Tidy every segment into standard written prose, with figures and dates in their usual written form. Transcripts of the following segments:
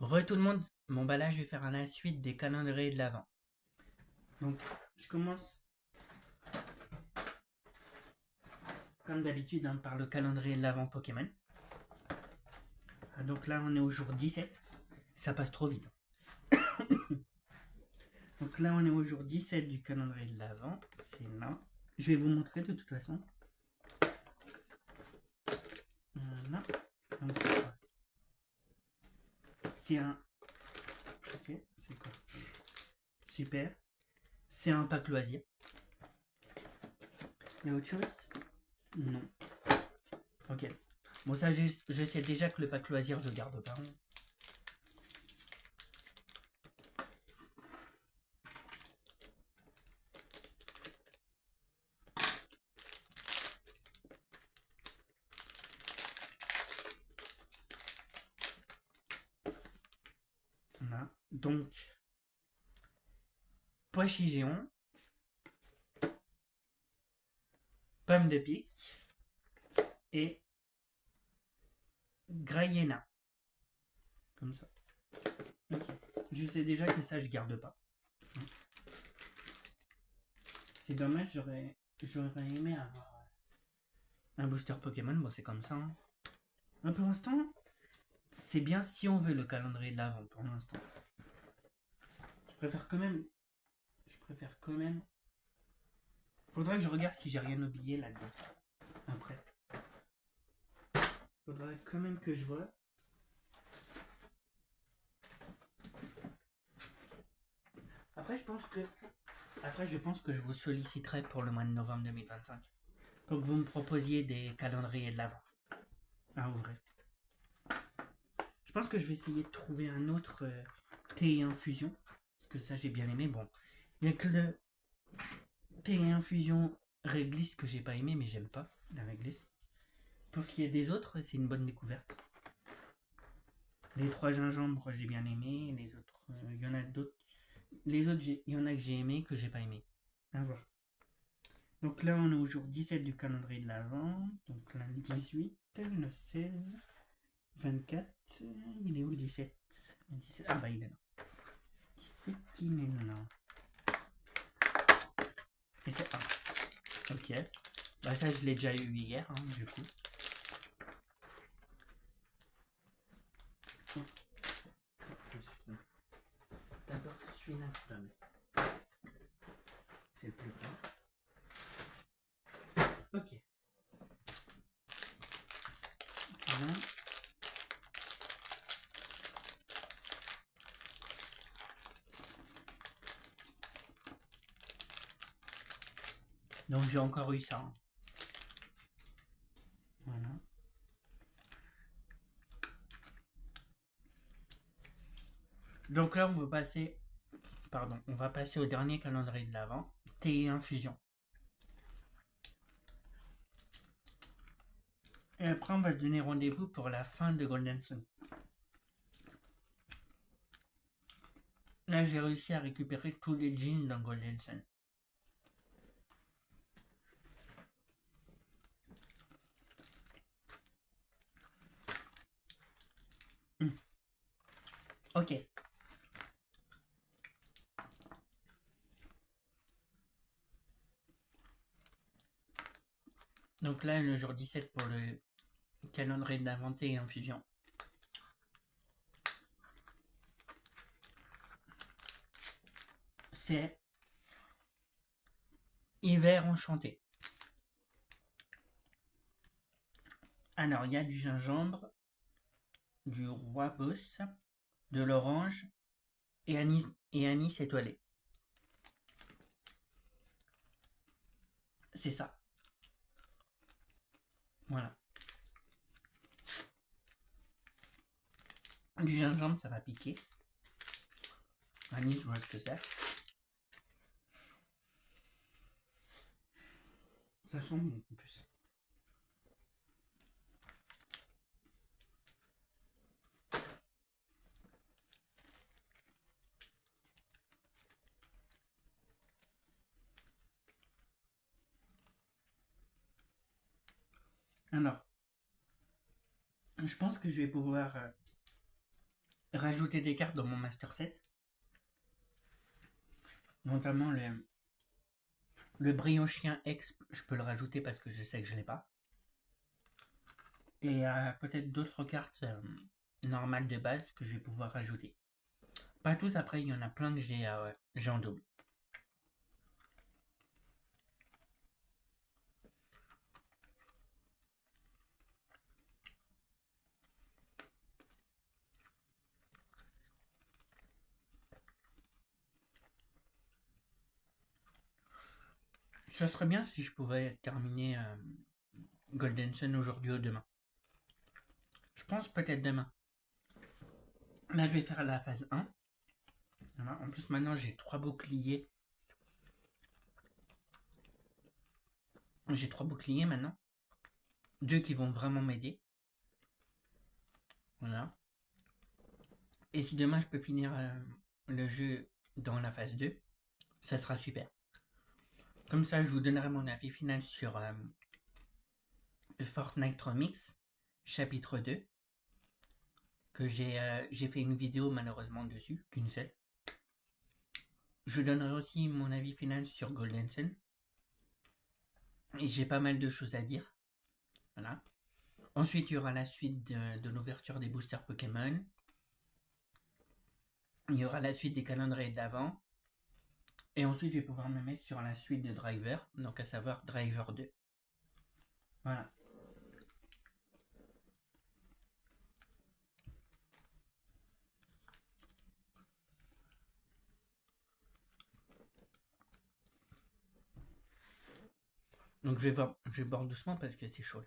Re tout le monde, bon bah là je vais faire la suite des calendriers de l'Avent. Donc je commence comme d'habitude par le calendrier de l'Avent Pokémon. Donc là on est au jour 17, ça passe trop vite. Donc là on est au jour 17 du calendrier de l'Avent, c'est là. Je vais vous montrer de toute façon. Voilà. Donc c'est quoi? C'est un... Ok, c'est quoi? Super. C'est un pack loisir. Il y a autre chose? Non. Ok. Bon ça je sais déjà que le pack loisir je garde pas. Voilà. Donc, pois géant, pomme de pique et Grayena. Comme ça. Ok. Je sais déjà que ça, je garde pas. C'est dommage, j'aurais aimé avoir un booster Pokémon. Bon, c'est comme ça. Hein. Pour l'instant, c'est bien si on veut le calendrier de l'avant pour l'instant. Je préfère quand même. Faudrait que je regarde si j'ai rien oublié là-dedans. Après. Faudrait quand même que je vois. Après, je pense que je vous solliciterai pour le mois de novembre 2025. Pour que vous me proposiez des calendriers de l'avant à ouvrir. Je pense que je vais essayer de trouver un autre thé infusion. Parce que ça, j'ai bien aimé. Bon, il n'y a que le thé infusion réglisse que j'ai pas aimé, mais j'aime pas la réglisse. Pour ce qui est des autres, c'est une bonne découverte. Les 3 gingembres, j'ai bien aimé. Les autres, il y en a d'autres. Les autres, il y en a que j'ai aimé, que j'ai pas aimé. À voir. Donc là, on est au jour 17 du calendrier de l'Avent. Donc là, le 18, le 16, 24. Il est où le 17? Le 17, ah bah il est là. 17, il est là. Et c'est 1. Ok. Bah ça, je l'ai déjà eu hier, hein, du coup. D'abord, celui-là, je dois mettre. C'est le plus grand. Ok. Voilà. Donc j'ai encore eu ça. Hein. Voilà. Donc là, on va passer au dernier calendrier de l'Avent. Thé et infusion. Et après, on va se donner rendez-vous pour la fin de Golden Sun. Là, j'ai réussi à récupérer tous les jeans dans Golden Sun. Ok. Donc là, le jour 17 pour le calendrier de l'Avent et infusion. C'est hiver enchanté. Alors, il y a du gingembre, du rooibos, de l'orange et anis étoilé. C'est ça. Voilà. Du gingembre, ça va piquer. Anis, je vois ce que c'est. Ça sent bon en plus. Alors, je pense que je vais pouvoir rajouter des cartes dans mon Master Set. Notamment le Brillant Chien Exp, je peux le rajouter parce que je sais que je l'ai pas. Et peut-être d'autres cartes normales de base que je vais pouvoir rajouter. Pas toutes, après il y en a plein que j'ai en double. Ce serait bien si je pouvais terminer Golden Sun aujourd'hui ou demain. Je pense peut-être demain. Là, je vais faire la phase 1. Voilà. En plus, maintenant, j'ai 3 boucliers. J'ai 3 boucliers maintenant. 2 qui vont vraiment m'aider. Voilà. Et si demain, je peux finir le jeu dans la phase 2, ça sera super. Comme ça, je vous donnerai mon avis final sur Fortnite Remix, chapitre 2. Que j'ai fait une vidéo malheureusement dessus, qu'une seule. Je donnerai aussi mon avis final sur Golden Sun. Et j'ai pas mal de choses à dire. Voilà. Ensuite, il y aura la suite de l'ouverture des boosters Pokémon. Il y aura la suite des calendriers d'avant. Et ensuite, je vais pouvoir me mettre sur la suite de Driver, donc à savoir Driver 2. Voilà. Donc je vais boire doucement parce que c'est chaud.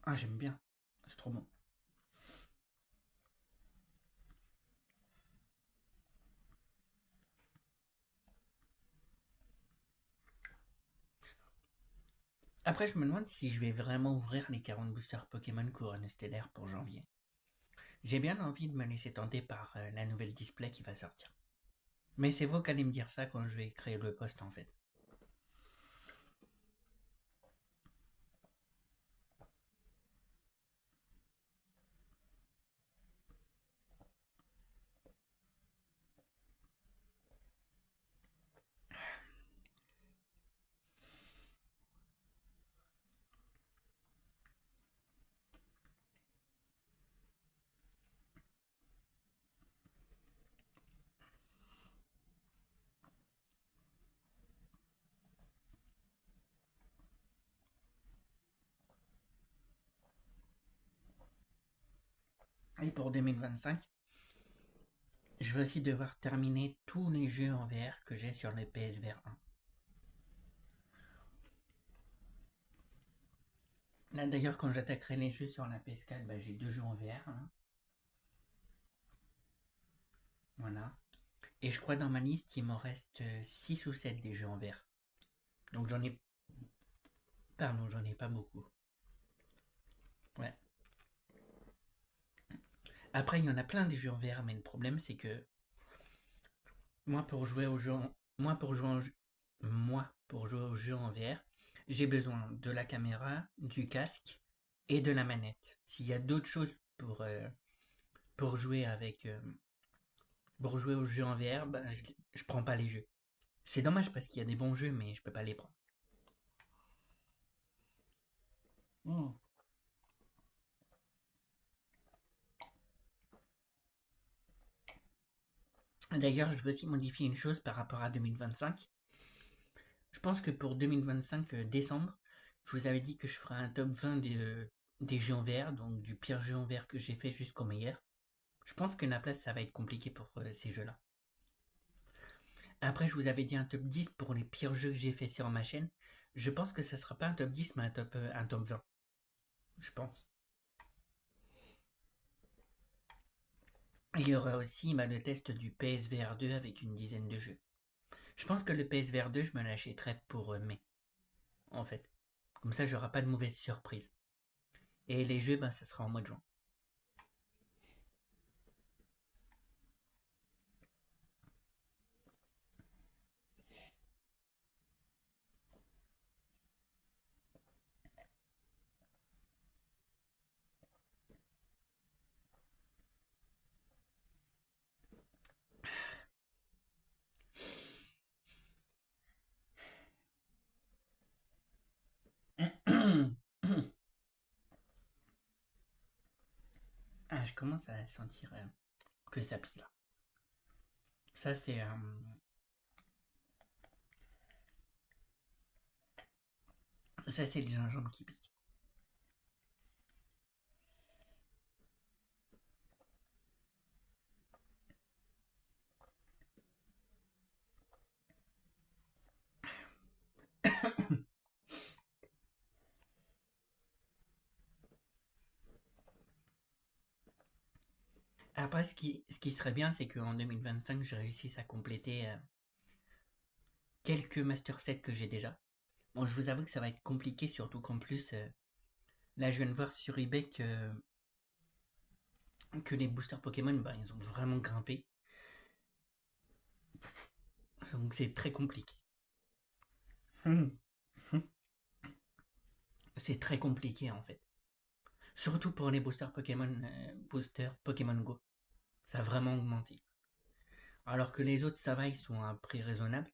Ah, j'aime bien. C'est trop bon. Après, je me demande si je vais vraiment ouvrir les 40 boosters Pokémon Couronne Stellaire pour janvier. J'ai bien envie de me laisser tenter par la nouvelle display qui va sortir. Mais c'est vous qui allez me dire ça quand je vais créer le post en fait. Et pour 2025, je vais aussi devoir terminer tous les jeux en VR que j'ai sur le PSVR 1. Là d'ailleurs, quand j'attaquerai les jeux sur la PS4, bah, j'ai 2 jeux en VR. Hein. Voilà. Et je crois dans ma liste, il m'en reste 6 ou 7 des jeux en VR. Donc j'en ai... Pardon, j'en ai pas beaucoup. Ouais. Après, il y en a plein des jeux en VR, mais le problème c'est que moi pour jouer aux jeux en... moi pour jouer aux jeux en VR, j'ai besoin de la caméra, du casque et de la manette. S'il y a d'autres choses pour jouer avec pour jouer aux jeux en VR, bah, je prends pas les jeux. C'est dommage parce qu'il y a des bons jeux, mais je peux pas les prendre. Hmm. D'ailleurs, je veux aussi modifier une chose par rapport à 2025. Je pense que pour 2025, décembre, je vous avais dit que je ferai un top 20 des jeux en VR, donc du pire jeu en VR que j'ai fait jusqu'au meilleur. Je pense que la place, ça va être compliqué pour ces jeux-là. Après, je vous avais dit un top 10 pour les pires jeux que j'ai fait sur ma chaîne. Je pense que ça sera pas un top 10, mais un top 20. Je pense. Il y aura aussi le test du PSVR 2 avec une dizaine de jeux. Je pense que le PSVR 2, je me l'achèterai pour mai, en fait. Comme ça, j'aurai pas de mauvaise surprise. Et les jeux, ça sera en mois de juin. je commence à sentir que ça pique là. Ça, c'est... ça, c'est le gingembre qui pique. Après, ce qui serait bien, c'est qu'en 2025, je réussisse à compléter quelques master sets que j'ai déjà. Bon, je vous avoue que ça va être compliqué, surtout qu'en plus, là, je viens de voir sur eBay que les boosters Pokémon, bah, ils ont vraiment grimpé. Donc, c'est très compliqué. C'est très compliqué, en fait. Surtout pour les boosters Pokémon Go. Ça a vraiment augmenté. Alors que les autres, ça va, ils sont à un prix raisonnable.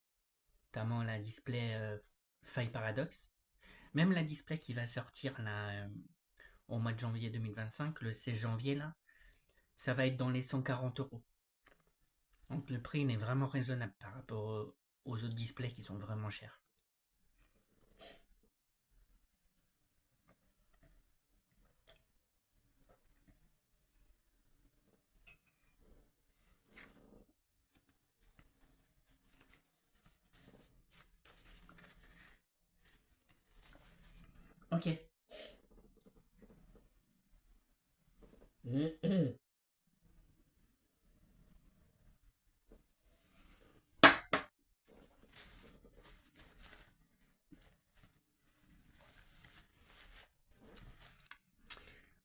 Notamment la display Fire Paradox. Même la display qui va sortir là, au mois de janvier 2025, le 16 janvier, là, ça va être dans les 140 €. Donc le prix il est vraiment raisonnable par rapport aux autres displays qui sont vraiment chers. Ok.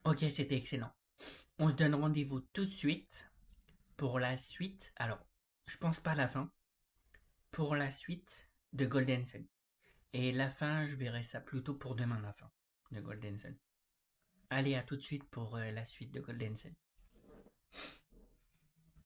Ok, c'était excellent. On se donne rendez-vous tout de suite pour la suite. Alors, je pense pas à la fin. Pour la suite de Golden Sun. Et la fin, je verrai ça plutôt pour demain, la fin de Golden Sun. Allez, à tout de suite pour la suite de Golden Sun.